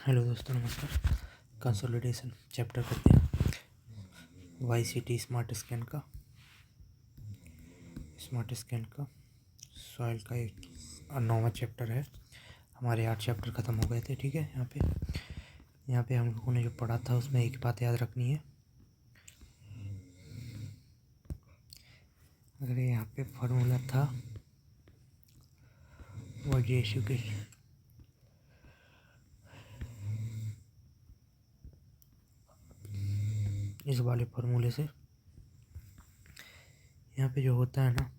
Hello दोस्तों, नमस्कार। Consolidation chapter करते हैं। वाईसीटी स्मार्ट स्कैन का सॉइल का एक 9वां चैप्टर है। हमारे 8 चैप्टर ख़त्म हो गए थे। ठीक है, यहाँ पे हम लोगों ने जो पढ़ा था उसमें एक बात याद रखनी है। अगर यहाँ पे फार्मूला था वो रेशियो के इस वाले फार्मूले से यहाँ पे जो होता है ना,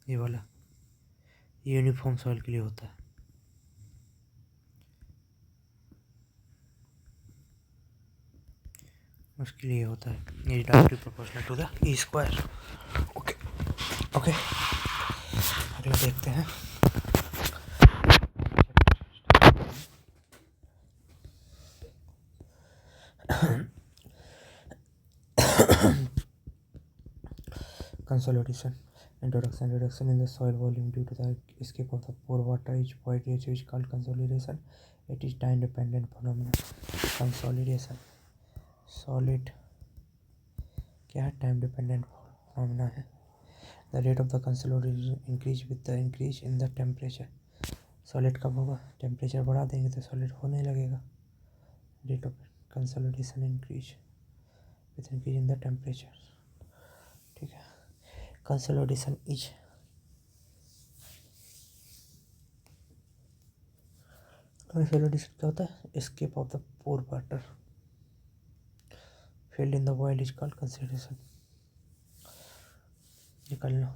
ये वाला यूनिफॉर्म सॉइल के लिए होता है। उसके लिए होता है ये directly proportional to the E square. Okay okay, अगला देखते हैं। Consolidation. Introduction. Reduction in the soil volume due to the escape of the pore water is void ratio is called consolidation. It is time dependent phenomenon. Consolidation solid क्या है? Time dependent phenomenon है। The rate of the consolidation increase with the increase in the temperature. Solid कब होगा? Temperature बढ़ा देंगे तो solid होने लगेगा। Rate of consolidation increase with increase in the temperature. ठीक है, कंसोलिडेशन इज कंसोलिडेशन क्या होता है? Escape of the pore water field in the void is called consolidation. निकलना।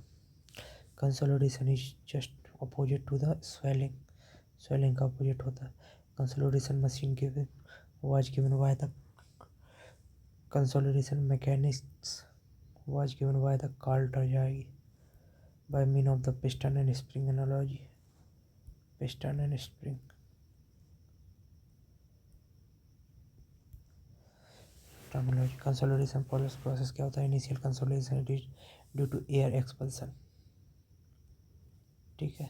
Consolidation is just opposite to the swelling. Swelling का अपोजिट होता है। Consolidation machine given was given by the consolidation mechanics was given by the Carl Tarjagi by means of the piston and spring analogy. Piston and spring. Terminology. Consolidation process क्या होता है? Initial consolidation is due to air expulsion. ठीक है,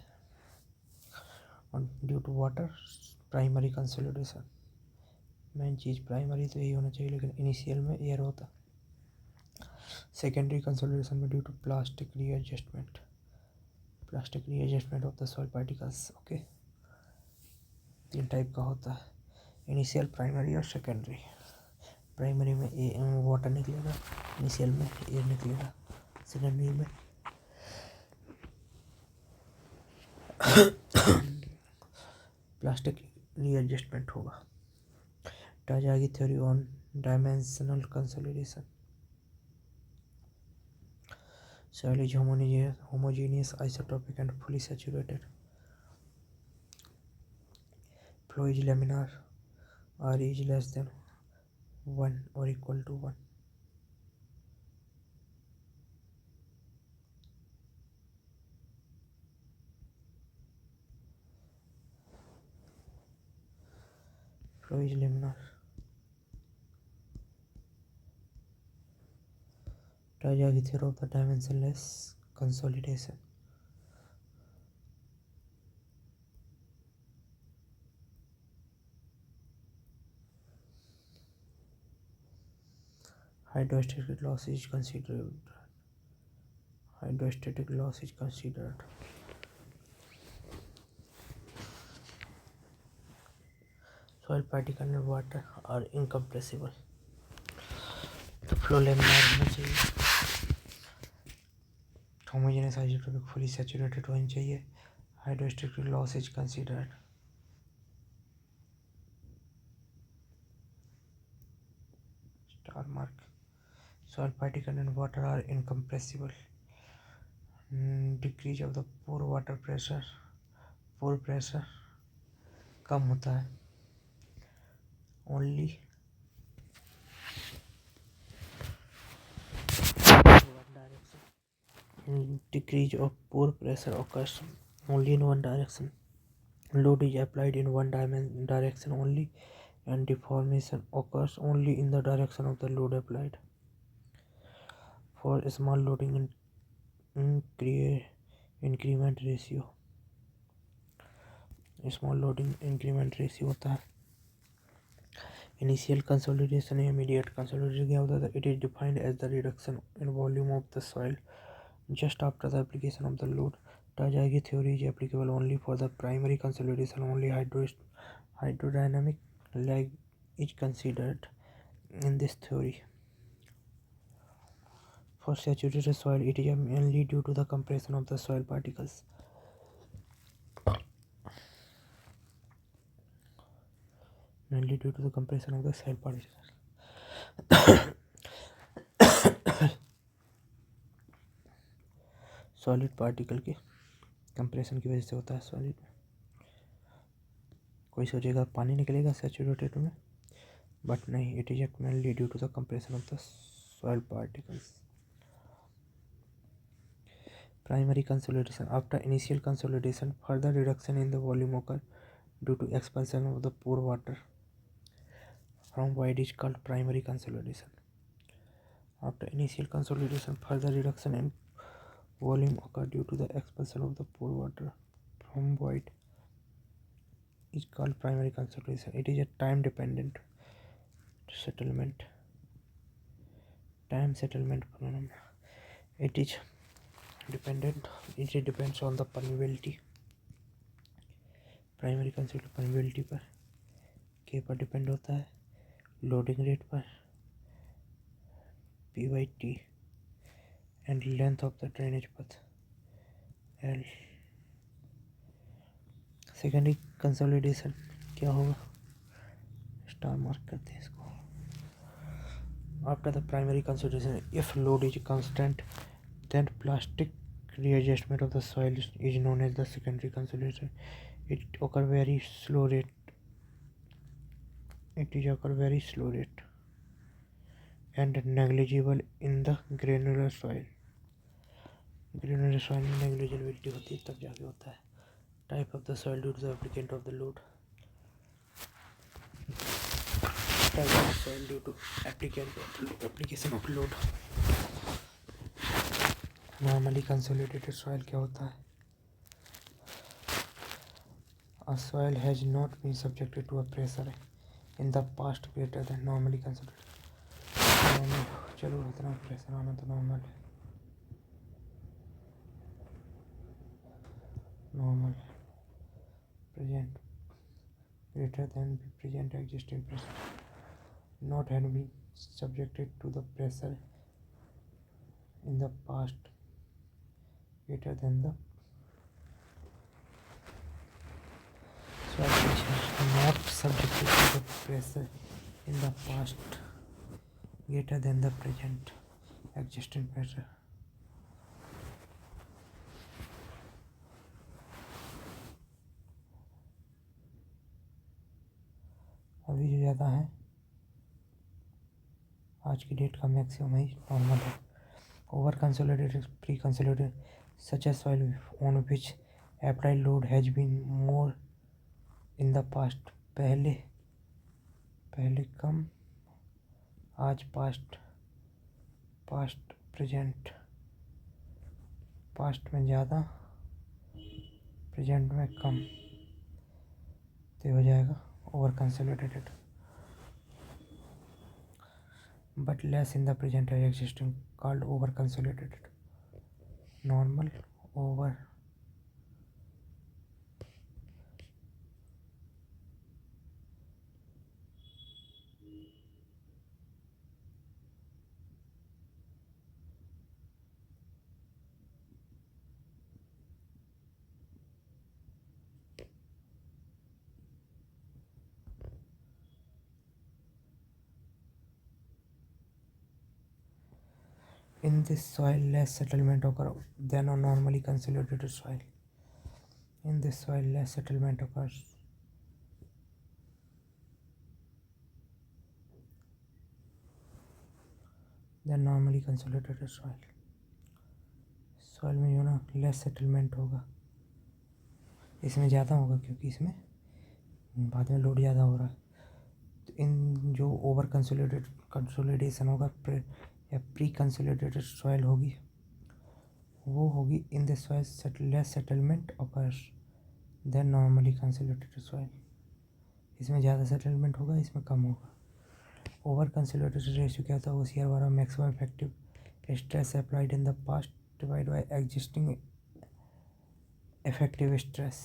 और due to water primary consolidation. Main चीज़ primary तो यही होना चाहिए, लेकिन इनिशियल में एयर होता। सेकेंडरी कंसोलिडेशन में due to plastic readjustment of the soil particles. Okay, 3 type का होता है, इनिशियल, प्राइमरी और सेकेंडरी। प्राइमरी में वाटर निकलेगा, इनिशियल में एयर निकलेगा, सेकेंडरी में प्लास्टिक रीएडजस्टमेंट होगा। टाजागी theory on dimensional consolidation. Soil is homogeneous, isotropic and fully saturated. Flow is laminar. R is less than 1 or equal to 1. Flow is laminar. Tajagi theory of the dimensionless consolidation. Hydrostatic loss is considered. Soil particle and water are incompressible. तो flow laminar होना चाहिए, homogeneous isotopic fully saturated होनी चाहिए। Hydrostatic loss is considered. Star mark. Soil particle and water are incompressible. Decrease of the pore pressure कम होता है। Only decrease of pore pressure occurs only in one direction. Load is applied in one direction only, and deformation occurs only in the direction of the load applied. For small loading increment ratio, small loading increment ratio होता है। Initial consolidation या immediate consolidation क्या होता है? It is defined as the reduction in volume of the soil just after the application of the load. Tajagi theory is applicable only for the primary consolidation. Only hydrodynamic lag is considered in this theory. For saturated soil, it is mainly due to the compression of the soil particles. Mainly due to the compression of the soil particles. Solid particle के compression की वजह से होता है solid में। कोई सोचेगा पानी निकलेगा सैचुरेटेड में, बट नहीं, it is mainly due to the compression of the soil particles. Primary consolidation. After initial consolidation, further reduction in the volume occur due to expulsion of the pore water from void is called primary consolidation. After initial consolidation, further reduction in volume occur due to the expulsion of the pore water from void is called primary consolidation. It is a time dependent settlement. Time settlement phenomenon. It is dependent. It depends on the permeability. Primary consolidation permeability पर, के पर depend होता है, loading rate पर, P by T, and length of the drainage path L. Secondary consolidation क्या होगा? Star mark करते हैं इसको. After the primary consolidation, if load is constant, then plastic readjustment of the soil is known as the secondary consolidation. It occur very slow rate. It is occur very slow rate and negligible in the granular soil. Granular soil में negligibility होती है तब जाके होता है. Type of the soil due to the applicant of the load. Type of soil due to application of load. Normally consolidated soil क्या होता है? A soil has not been subjected to a pressure in the past greater than normally consolidated. चलो इतना pressure आना तो normal है. Normal present greater than present existing pressure. Not had been subjected to the pressure in the past greater than the soil which has not subjected to the pressure in the past greater than the present existing pressure. अभी जो ज़्यादा है आज की date का maximum ही normal है. Over consolidated, pre consolidated such A soil on which applied load has been more in the past. पहले कम, आज पास्ट प्रेजेंट, पास्ट में ज़्यादा, प्रेजेंट में कम, तो हो जाएगा over consolidated. But less in the present है existing called over consolidated. Normal, over. In this soil, less settlement occurs than on normally consolidated soil. In this soil, less settlement occurs than normally consolidated soil. Soil में जो ना less settlement होगा, इसमें ज़्यादा होगा क्योंकि इसमें बाद में लोड ज़्यादा हो रहा है. तो इन जो ओवर कंसोलिडेशन होगा या प्री कंसोलिडेटेड सॉइल होगी, वो होगी in the soil less settlement occurs then normally consolidated soil. इसमें ज़्यादा सेटलमेंट होगा, इसमें कम होगा. ओवर कंसोलिडेटेड रेशियो क्या होता है? OCR वाला maximum effective stress applied in the past divide by existing effective stress.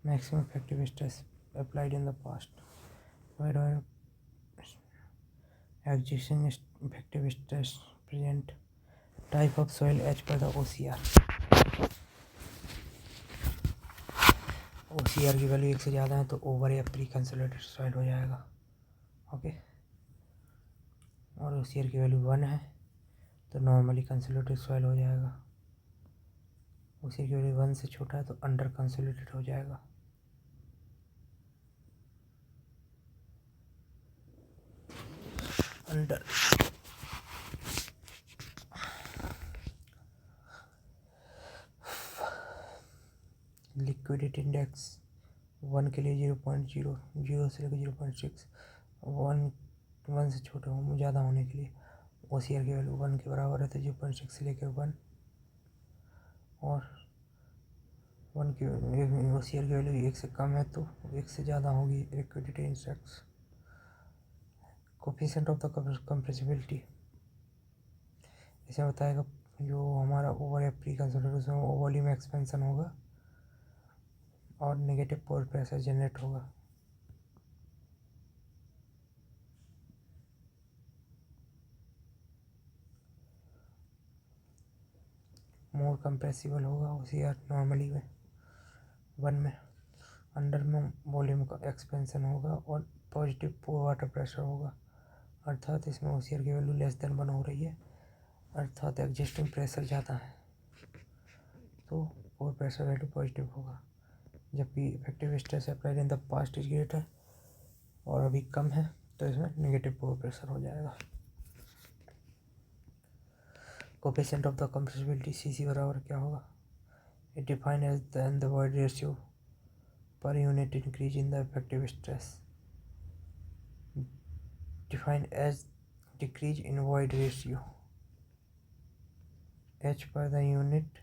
Maximum effective stress applied in the past divide by existing effective stress present type of soil as per the OCR। OCR की value 1 से ज़्यादा है तो over या pre consolidated soil हो जाएगा। Okay, और OCR की वैल्यू 1 है तो नॉर्मली कंसोलिडेटेड सॉइल हो जाएगा। OCR की वैल्यू 1 से छोटा है तो अंडर कंसोलिडेटेड हो जाएगा। अंडर लिक्विडिटी इंडेक्स 1 के लिए 0.0, 0 से लेकर 0.6, 1 से छोटा ज़्यादा होने के लिए OCR की वैल्यू 1 के बराबर है तो 0.6 से लेकर 1, और 1 की OCR की वैल्यू 1 से कम है तो 1 से ज़्यादा होगी liquidity index. Coefficient of the compressibility इसे बताएगा जो हमारा ओवर या प्री कंसोलिडेशन वॉल्यूम एक्सपेंशन होगा और नेगेटिव पोर प्रेशर जनरेट होगा। मोर कंप्रेसिबल होगा OCR नॉर्मली में 1 में, अंडर में वॉल्यूम का एक्सपेंशन होगा और पॉजिटिव पोर वाटर प्रेशर होगा, अर्थात इसमें OCR की वैल्यू लेस देन 1 हो रही है, अर्थात एग्जिस्टिंग प्रेशर ज़्यादा है तो पोर प्रेशर वैल्यू पॉजिटिव होगा। जबकि effective stress applied in the past is greater और अभी कम है तो इसमें नेगेटिव पोर प्रेशर हो जाएगा। Coefficient of the compressibility CC बराबर क्या होगा? It defined as the void ratio per unit increase in the effective stress, defined as decrease in void ratio H per the unit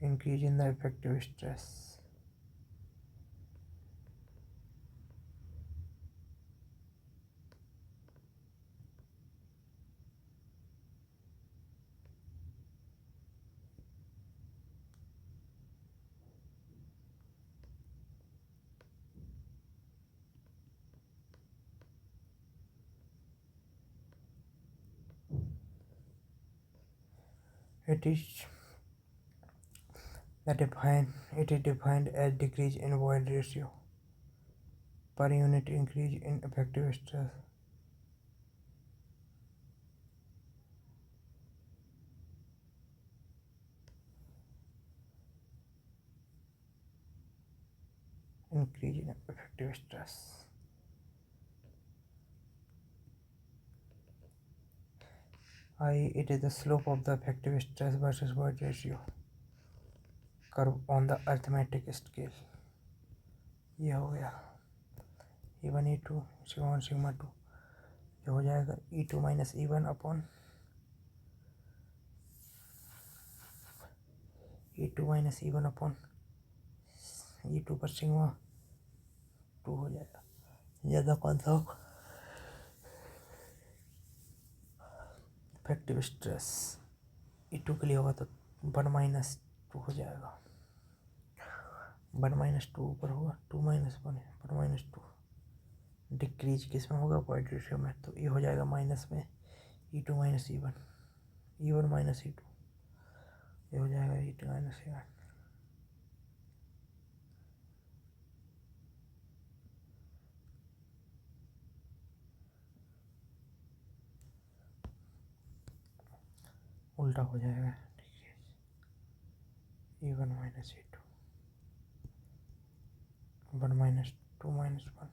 increase in the effective stress। It is defined as decrease in void ratio per unit increase in effective stress। Increase in effective stress। It is the slope of the effective stress versus void ratio curve on the arithmetic scale। ये हो गया E1 E2 sigma 1 sigma 2 जो हो जाएगा E2 minus E1 upon E2 minus E1 upon E2 पर sigma 2 हो जाएगा। ज़्यादा कौन सा होगा? इफेक्टिव स्ट्रेस E2 के लिए होगा तो 1 माइनस 2 हो जाएगा। 1 माइनस 2 ऊपर होगा, 2 माइनस 1 है, 1 माइनस 2 डिक्रीज किस में होगा? वॉइड रेशियो में, तो ये हो जाएगा माइनस में E2 minus E1, E1 minus E2, ये हो जाएगा E2 माइनस E1। उल्टा हो जाएगा E1 minus E2, 1 minus 2 minus 1,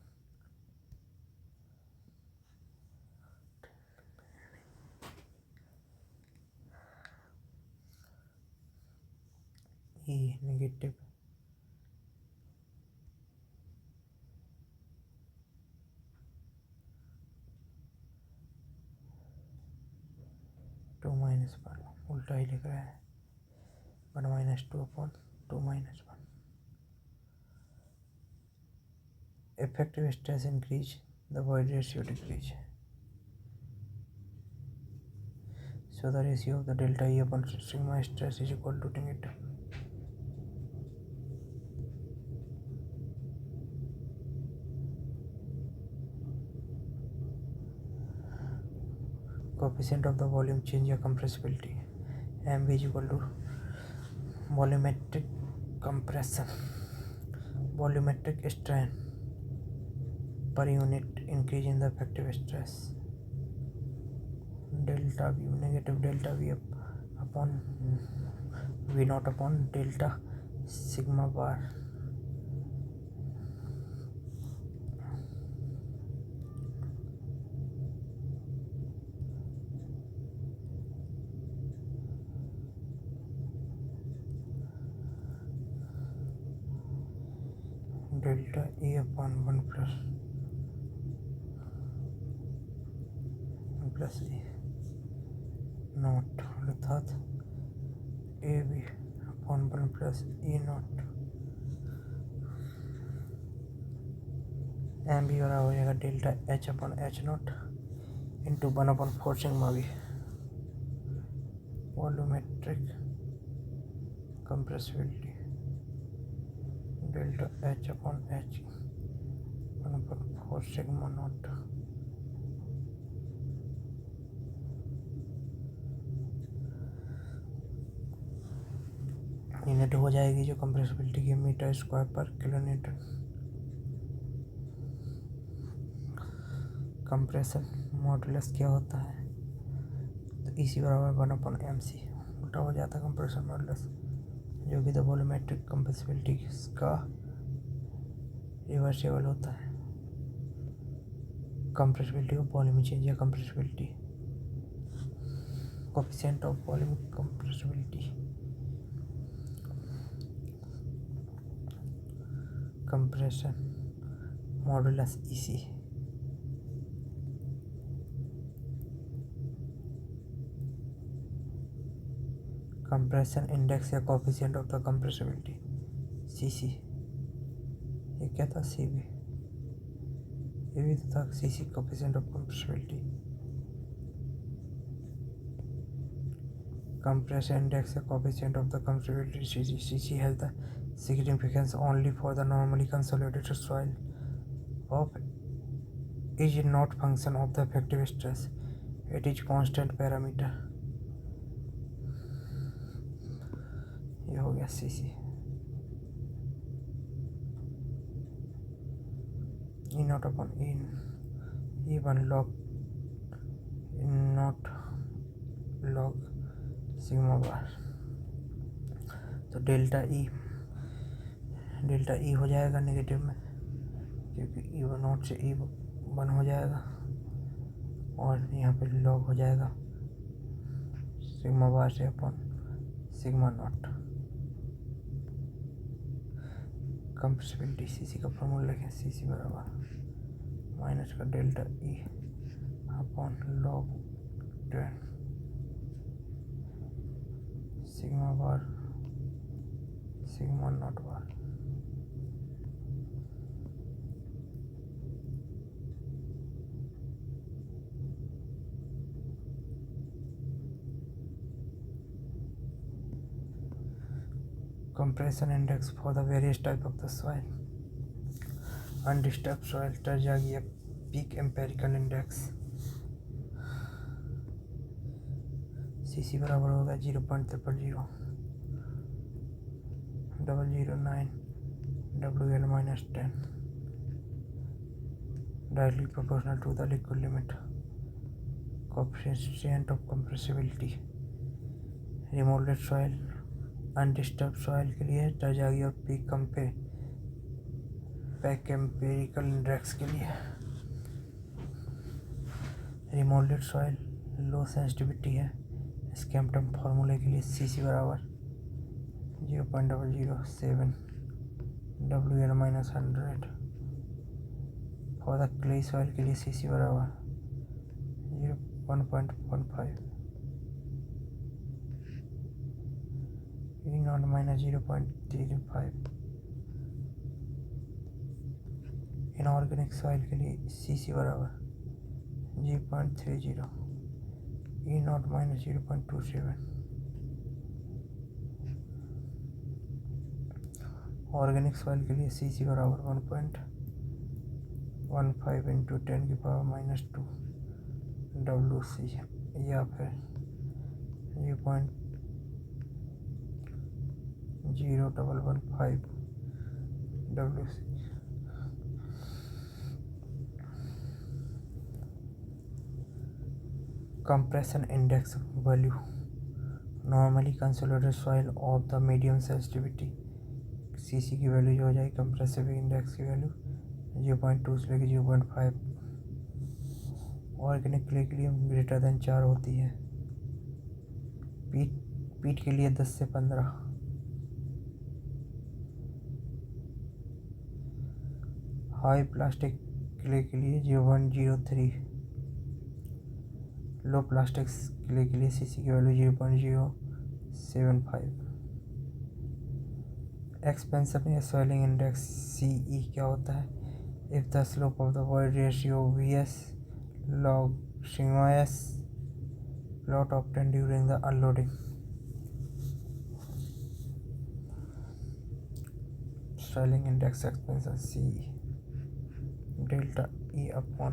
E negative 2 minus 1, उल्टा ही लिख रहा है। 1 minus 2 upon 2 minus 1. Effective stress increase, the void ratio decrease. So the ratio of the delta E upon sigma stress is equal to negative. Coefficient of the volume change या compressibility, mv is equal to volumetric compression, volumetric strain per unit increase in the effective stress. Delta v negative delta v upon v naught upon delta sigma bar. Delta a upon 1 plus a not अर्थात a b upon 1 plus a not m b बराबर हो जाएगा delta h upon h not into 1 upon 4 sigma b volumetric compressibility delta h upon h 1 upon 4 sigma not unit हो जाएगी जो compressibility की metre square पर kilometre. Compression modulus क्या होता है तो इसी बराबर 1 अपॉन एम सी उल्टा हो जाता है कंप्रेशन मॉडुलस जो कि द वॉल्यूमेट्रिक कंप्रेसिबिलिटी का रिवर्सेबल होता है। कंप्रेसिबिलिटी ऑफ वॉल्यूम चेंज या compressibility coefficient of volume compressibility compression modulus इसी कंप्रेशन इंडेक्स या coefficient of the compressibility CC ये क्या था सीबी ये भी तो था CC coefficient of compressibility compression index a coefficient of the compressibility CC has the significance only for the normally consolidated soil of is not function of the effective stress, it is constant parameter। ये हो गया CC E naught upon E1 log not log sigma bar. तो delta ई हो जाएगा negative में क्योंकि E one not से E one हो जाएगा और यहाँ पे लॉग हो जाएगा सिग्मा बार से upon sigma not. Compressibility CC का फॉर्मूला लिखें सीसी बराबर माइनस का delta E upon log 10 sigma bar sigma not bar. Compression index for the various type of the soil. Undisturbed soil Tarjagiev peak empirical index CC बराबर होगा 0.00009 WL minus 10 directly proportional to the liquid limit coefficient of compressibility। remolded soil undisturbed soil के लिए Tarjagiev peak Peck empirical index के लिए। Remoulded soil लो sensitivity है स्कैम्पटन फार्मूले के लिए सीसी बराबर 0.007 WL minus 100। For the clay soil के लिए सीसी बराबर 1.15 E naught minus 0.35। Inorganic soil के लिए Cc बराबर 0.30, E naught minus 0.27। Organic soil के लिए Cc बराबर 1.15 इंटू 10⁻⁻2 WC या फिर 0.0115 WC। compression index value normally consolidated soil of the medium sensitivity। Cc की वैल्यू जो हो जाएगी कंप्रेसिव इंडेक्स की वैल्यू 0.2 से लेकर 0.5। ऑर्गेनिक क्ले के लिए ग्रेटर देन 4 होती है। पीट के लिए 10 से 15। हाई प्लास्टिक क्ले के लिए 0.03। लो प्लास्टिक क्ले के लिए Cc की वैल्यू 0.075। एक्सपेंशन या स्वेलिंग इंडेक्स Ce क्या होता है? If the slope of the void ratio Vs log sigma s plot obtained during the unloading। Swelling index expansion Ce delta E upon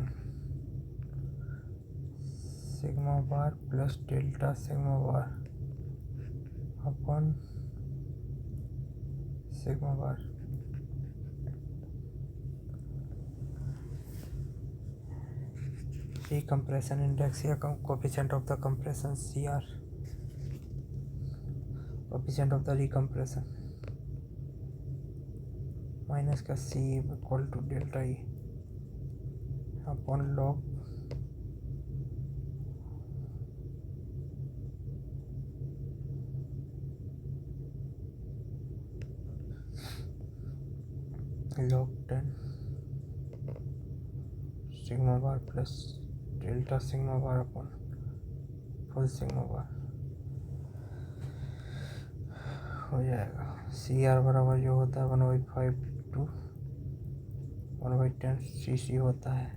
sigma bar plus delta sigma bar upon sigma bar. Recompression index या coefficient of the compression Cr, coefficient of the recompression minus का C equal to delta E upon log log 10 sigma bar plus delta sigma bar upon full sigma bar हो जाएगा। Cr बराबर जो होता है 1/5 to 1/10 Cc होता है,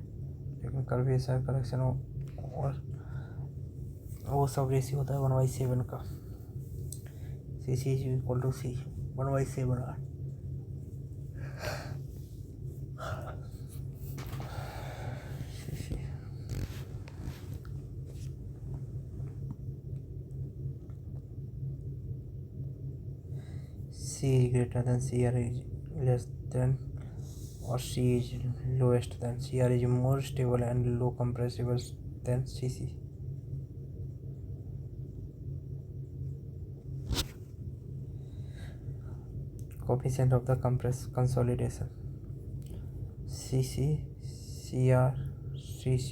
लेकिन कर्वेचर करेक्शन और वो सब रेशियो होता है 1/7 का। Cc equal to C 1/7। C is greater than Cr is less than or C is lowest than Cr is more stable and low compressible than Cc। coefficient of the consolidation Cc Cr Cc।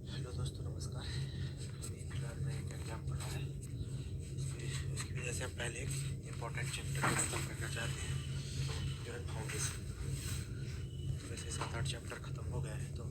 Hello दोस्तों, नमस्कार। फिलहाल मैं एक exam पढ़ रहा है, इसकी वजह से हम पहले एक इम्पोर्टेंट चैप्टर को खत्म करना चाहते हैं जो है फाउंडेशन। तो वैसे 7-8 चैप्टर खत्म हो गए हैं, तो